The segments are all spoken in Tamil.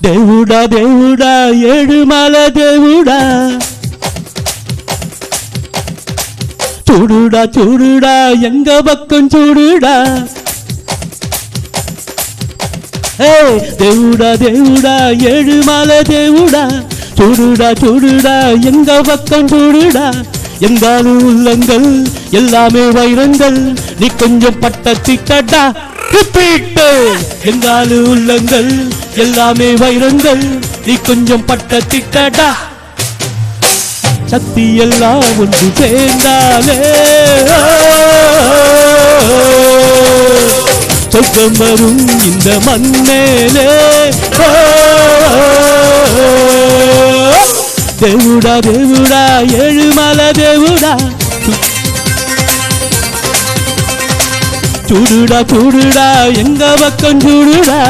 దేవుడా దేవుడా ఏడుమల దేవుడా చూడుడా చూడుడా எங்க பக்கம் చూడుడా దేవుడా దేవుడా ஏழுமல దేవుడా చూడుడా చూడుడా எங்க பக்கம் చూడుడా எங்காலு உள்ளங்கள் எல்லாமே வைரங்கள் நீ கொஞ்சம் பட்டத்திட்டடா எங்காலு உள்ளங்கள் எல்லாமே வைரங்கள் நீ கொஞ்சம் பட்டத்திட்டடா சக்தி எல்லாம் ஒன்று சேர்ந்தாலே சொர்க்கம் வரும் இந்த மண் மேலே దేవుడా దేవుడా ఏழுమల దేవుడా చూడుడా చూడుడా எங்க பக்கம் చూడుడా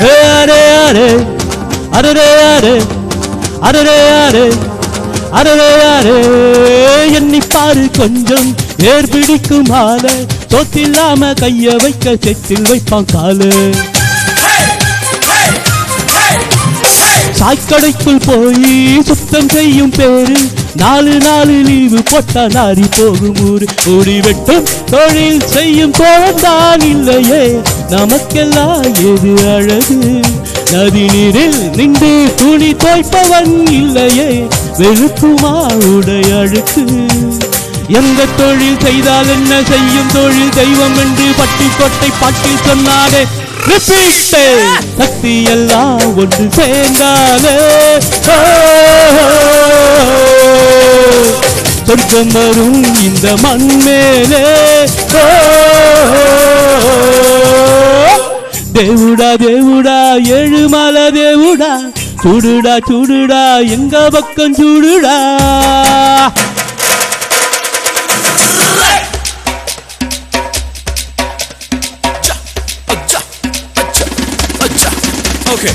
அரே அரே அரே அரே அரே அரே அரே அரே எண்ணி பாரு கொஞ்சம் ஏர் பிடிக்கும் ஆள சொத்தில்லாம கைய வைக்க செட்டில் வைப்பான் காலு சாய்க்கடைக்குள் போய் சுத்தம் செய்யும் பேரு நாலு நாலு லீவு போட்டா நாரி போகும் ஊரு ஓடி வெட்டும் தொழில் செய்யும் போதான் இல்லையே நமக்கெல்லாம் எது அழகு நதி நீரில் நின்று துணி தோய்ப்பவன் இல்லையே வெளுக்குமா உடை அழுக்கு எந்த தொழில் செய்தால் என்ன செய்யும் தொழில் தெய்வம் என்று பட்டி கொட்டை பாட்டில் சொன்னாலே சக்தி எல்லாம் ஒன்று சேர்ந்தாலே சொர்க்கம் வரும் இந்த மண் மேலே దేవుడా దేవుడా ఏழுమల దేవుడా చూడుడా చూడుడా எங்க பக்கம் చూడుడా Okay.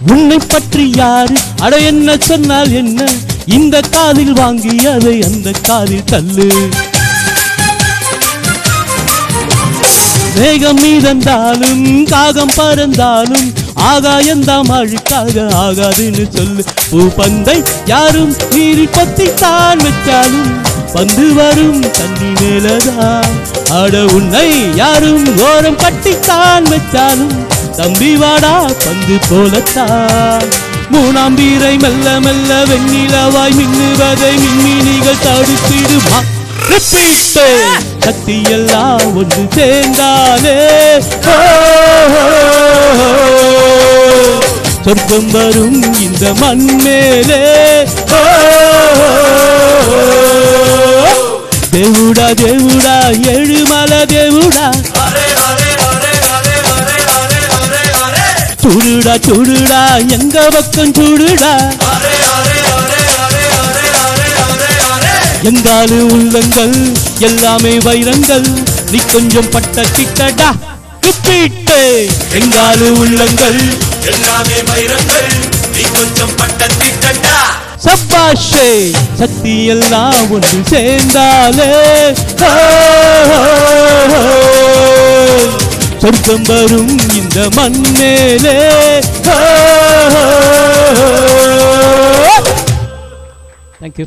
உன்னை பற்றி யாரு அட என்ன சொன்னால் என்ன இந்த காதில் வாங்கி அதை அந்த காதில் தள்ளு மேகம் மீதந்தாலும் காகம் பறந்தாலும் ஆகாயந்தாம் அழுக்காக ஆகாதுன்னு சொல்லு பூ பந்தை யாரும் நீரி பத்தித்தான் வச்சாலும் பந்து வரும் தண்ணி மேலதான் ஆட உன்னை யாரும் ஓரம் கட்டித்தான் வச்சாலும் தம்பி வாடா பந்து போலத்தான் மூணாம் வீரை மெல்ல மெல்ல வெண்ணிலவாய் மின்னுவதை மின்மினிகள் தடுத்திடுமா சக்தி எல்லாம் ஒன்று சேர்ந்தாலே சொர்க்கம் வரும் இந்த மண் மேலே దేవుడా దేవుడా ఏழுమల దేవుడా చూడుడా చూడుడా எங்க பக்கம் చూడుడా எங்காலு உள்ளங்கள் எல்லாமே வைரங்கள் நீ கொஞ்சம் பட்டத்திட்டடா எங்காலு உள்ளங்கள் எல்லாமே வைரங்கள் நீ கொஞ்சம் பட்டத்திட்டடா சப்பாஷே சக்தி எல்லாம் ஒன்று சேர்ந்தாலே சொர்க்கம் வரும் இந்த மண் மேலே தேங்க்யூ.